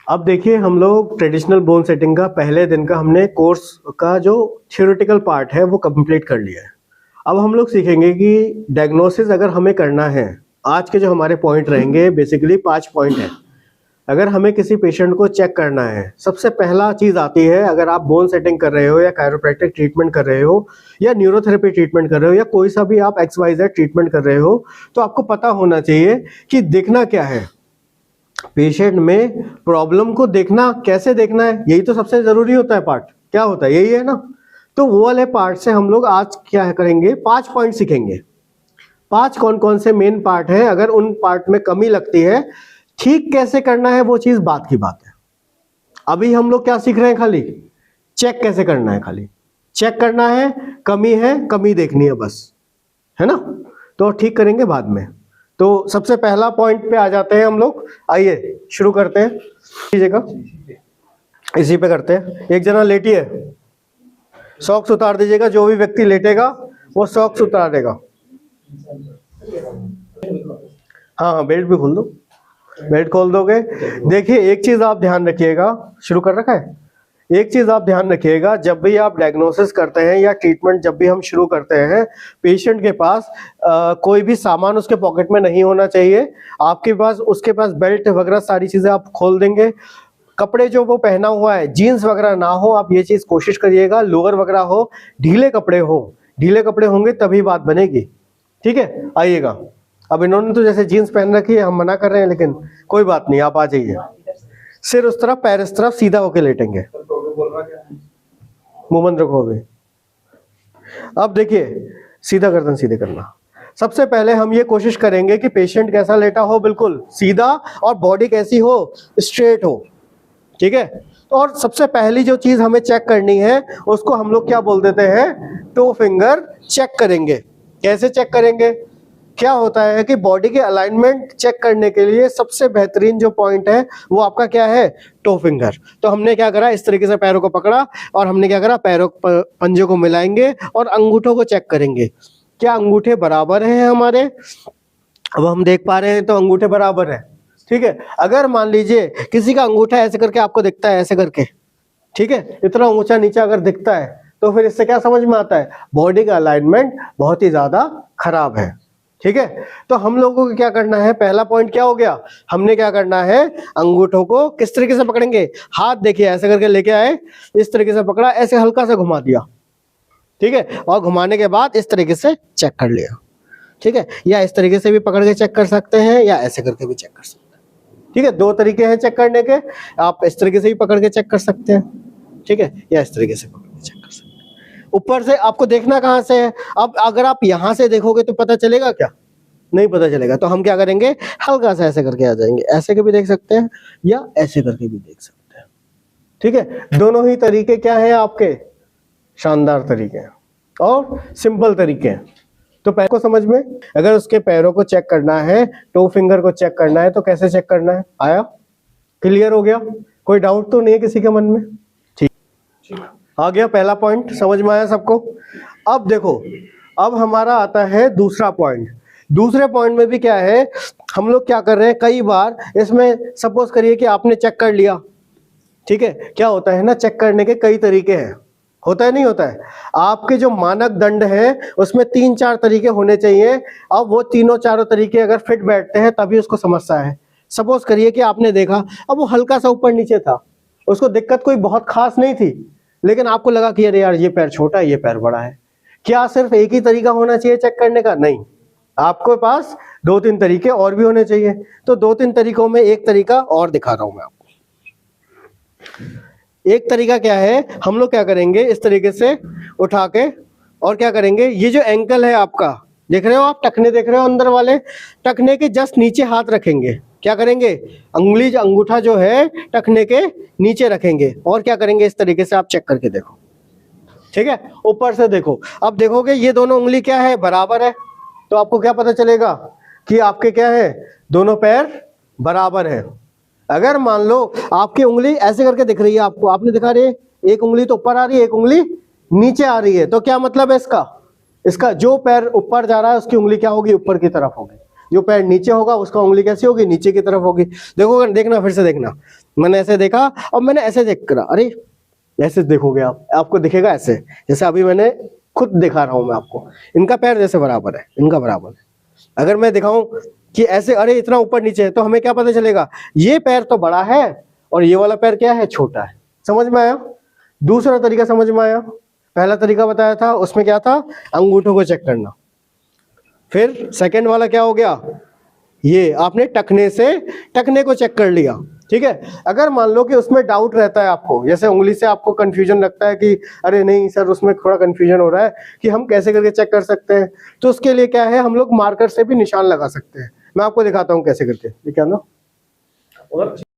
अब देखिए, हम लोग ट्रेडिशनल बोन सेटिंग का पहले दिन का हमने कोर्स का जो थियोरेटिकल पार्ट है वो कंप्लीट कर लिया है। अब हम लोग सीखेंगे कि डायग्नोसिस अगर हमें करना है, आज के जो हमारे पॉइंट रहेंगे बेसिकली 5 पॉइंट है। अगर हमें किसी पेशेंट को चेक करना है, सबसे पहला चीज़ आती है, अगर आप बोन सेटिंग कर रहे हो या कायरोप्रैक्टिक ट्रीटमेंट कर रहे हो या न्यूरोथेरेपी ट्रीटमेंट कर रहे हो या कोई सा भी आप XYZ ट्रीटमेंट कर रहे हो, तो आपको पता होना चाहिए कि देखना क्या है पेशेंट में, प्रॉब्लम को देखना कैसे देखना है, यही तो सबसे जरूरी होता है पार्ट। क्या होता है, यही है ना। तो वो वाले पार्ट से हम लोग आज क्या करेंगे, 5 पॉइंट सीखेंगे। 5 कौन कौन से मेन पार्ट है, अगर उन पार्ट में कमी लगती है, ठीक कैसे करना है वो चीज बात की बात है। अभी हम लोग क्या सीख रहे हैं, खाली चेक कैसे करना है, खाली चेक करना है, कमी देखनी है बस, है ना। तो ठीक करेंगे बाद में। तो सबसे पहला पॉइंट पे आ जाते हैं हम लोग। आइए शुरू करते हैं, कीजिएगा, इसी पे करते हैं। एक जना लेटिए, सॉक्स उतार दीजिएगा, जो भी व्यक्ति लेटेगा वो सॉक्स उतार देगा। हाँ, बेल्ट भी खोल दो, बेल्ट खोल दोगे। देखिए एक चीज आप ध्यान रखिएगा, शुरू कर रखा है। एक चीज आप ध्यान रखिएगा, जब भी आप डायग्नोसिस करते हैं या ट्रीटमेंट जब भी हम शुरू करते हैं, पेशेंट के पास कोई भी सामान उसके पॉकेट में नहीं होना चाहिए। आपके पास, उसके पास बेल्ट वगैरह सारी चीजें आप खोल देंगे। कपड़े जो वो पहना हुआ है, जीन्स वगैरह ना हो, आप ये चीज कोशिश करिएगा। लोअर वगैरह हो, ढीले कपड़े हो, ढीले कपड़े होंगे तभी बात बनेगी, ठीक है। आइएगा, अब इन्होंने तो जैसे जीन्स पहन रखी है, हम मना कर रहे हैं, लेकिन कोई बात नहीं, आप आ जाइए। सिर उस तरफ, पैर इस तरफ, सीधा होके लेटेंगे, मुंह बंद रखो अभी। अब देखिए, सीधा गर्दन सीधे करना। सबसे पहले हम ये कोशिश करेंगे कि पेशेंट कैसा लेटा हो, बिल्कुल सीधा, और बॉडी कैसी हो, स्ट्रेट हो, ठीक है। और सबसे पहली जो चीज हमें चेक करनी है उसको हम लोग क्या बोल देते हैं, टो फिंगर चेक करेंगे। कैसे चेक करेंगे, क्या होता है कि बॉडी के अलाइनमेंट चेक करने के लिए सबसे बेहतरीन जो पॉइंट है वो आपका क्या है, टो फिंगर। तो हमने क्या करा, इस तरीके से पैरों को पकड़ा और हमने क्या करा, पैरों पंजे को मिलाएंगे और अंगूठों को चेक करेंगे, क्या अंगूठे बराबर हैं हमारे। अब हम देख पा रहे हैं तो अंगूठे बराबर है, ठीक है। अगर मान लीजिए किसी का अंगूठा ऐसे करके आपको दिखता है, ऐसे करके, ठीक है, इतना ऊंचा नीचा अगर दिखता है, तो फिर इससे क्या समझ में आता है, बॉडी का अलाइनमेंट बहुत ही ज्यादा खराब है, ठीक है। तो हम लोगों को क्या करना है, पहला पॉइंट क्या हो गया, हमने क्या करना है, अंगूठों को किस तरीके से पकड़ेंगे, हाथ देखिए ऐसे करके लेके आए, इस तरीके से पकड़ा, ऐसे हल्का सा घुमा दिया, ठीक है, और घुमाने के बाद इस तरीके से चेक कर लिया, ठीक है। या इस तरीके से भी पकड़ के चेक कर सकते हैं, या ऐसे करके भी चेक कर सकते हैं, ठीक है। 2 तरीके हैं चेक करने के, आप इस तरीके से भी पकड़ के चेक कर सकते हैं, ठीक है, या इस तरीके से पकड़ के चेक कर सकते हैं। ऊपर से आपको देखना कहां से है, अब अगर आप यहां से देखोगे तो पता चलेगा क्या, नहीं पता चलेगा। तो हम क्या करेंगे, हल्का सा ऐसे करके आ जाएंगे, ऐसे के भी देख सकते हैं या ऐसे करके भी देख सकते हैं, ठीक है। दोनों ही तरीके क्या है आपके, शानदार तरीके हैं और सिंपल तरीके हैं। तो पैर को समझ में, अगर उसके पैरों को चेक करना है, टो फिंगर को चेक करना है, तो कैसे चेक करना है, आया, क्लियर हो गया, कोई डाउट तो नहीं है किसी के मन में, ठीक आ गया। पहला पॉइंट समझ में आया सबको। अब देखो, अब हमारा आता है दूसरा पॉइंट। दूसरे पॉइंट में भी क्या है, हम लोग क्या कर रहे हैं, कई बार इसमें सपोज करिए कि आपने चेक कर लिया, ठीक है। क्या होता है ना, चेक करने के कई तरीके हैं, होता है नहीं होता है। आपके जो मानक दंड है उसमें 3-4 तरीके होने चाहिए। अब वो तीनों चारों तरीके अगर फिट बैठते हैं तभी उसको समझता है। सपोज करिए कि आपने देखा, अब वो हल्का सा ऊपर नीचे था, उसको दिक्कत कोई बहुत खास नहीं थी, लेकिन आपको लगा कि अरे यार ये पैर छोटा है, ये पैर बड़ा है। क्या सिर्फ एक ही तरीका होना चाहिए चेक करने का, नहीं, आपके पास 2-3 तरीके और भी होने चाहिए। तो 2-3 तरीकों में एक तरीका और दिखा रहा हूं मैं आपको। एक तरीका क्या है, हम लोग क्या करेंगे, इस तरीके से उठा के, और क्या करेंगे, ये जो एंकल है आपका, देख रहे हो आप, टखने देख रहे हो अंदर वाले, टखने के जस्ट नीचे हाथ रखेंगे। क्या करेंगे, अंगुली अंगूठा जो है टखने के नीचे रखेंगे, और क्या करेंगे, इस तरीके से आप चेक करके देखो, ठीक है। ऊपर से देखो, अब देखोगे ये दोनों उंगली क्या है, बराबर है, तो आपको क्या पता चलेगा कि आपके क्या है, दोनों पैर बराबर है। अगर मान लो आपकी उंगली ऐसे करके दिख रही है आपको, आपने दिखा रही है, एक उंगली तो ऊपर आ रही है, एक उंगली नीचे आ रही है, तो क्या मतलब है इसका, इसका जो पैर ऊपर जा रहा है उसकी उंगली क्या होगी, ऊपर की तरफ होगी। जो पैर नीचे होगा उसका उंगली कैसी होगी, नीचे की तरफ होगी। देखो, देखना फिर से देखना, मैंने ऐसे देखा और मैंने ऐसे चेक करा, अरे ऐसे देखोगे आप, आपको दिखेगा ऐसे, जैसे अभी मैंने खुद दिखा रहा हूं मैं आपको, इनका पैर जैसे बराबर है, इनका बराबर है। अगर मैं दिखाऊं कि ऐसे, अरे इतना ऊपर नीचे है, तो हमें क्या पता चलेगा, ये पैर तो बड़ा है और ये वाला पैर क्या है, छोटा है। समझ में आया? दूसरा तरीका समझ में आया? पहला तरीका बताया था उसमें क्या था, अंगूठों को चेक करना। फिर सेकंड वाला क्या हो गया, ये आपने टखने से टखने को चेक कर लिया। ठीक है, अगर मान लो कि उसमें डाउट रहता है आपको, जैसे उंगली से आपको कंफ्यूजन लगता है कि अरे नहीं सर उसमें थोड़ा कंफ्यूजन हो रहा है कि हम कैसे करके चेक कर सकते हैं, तो उसके लिए क्या है, हम लोग मार्कर से भी निशान लगा सकते हैं। मैं आपको दिखाता हूं कैसे करके, ठीक है ना। और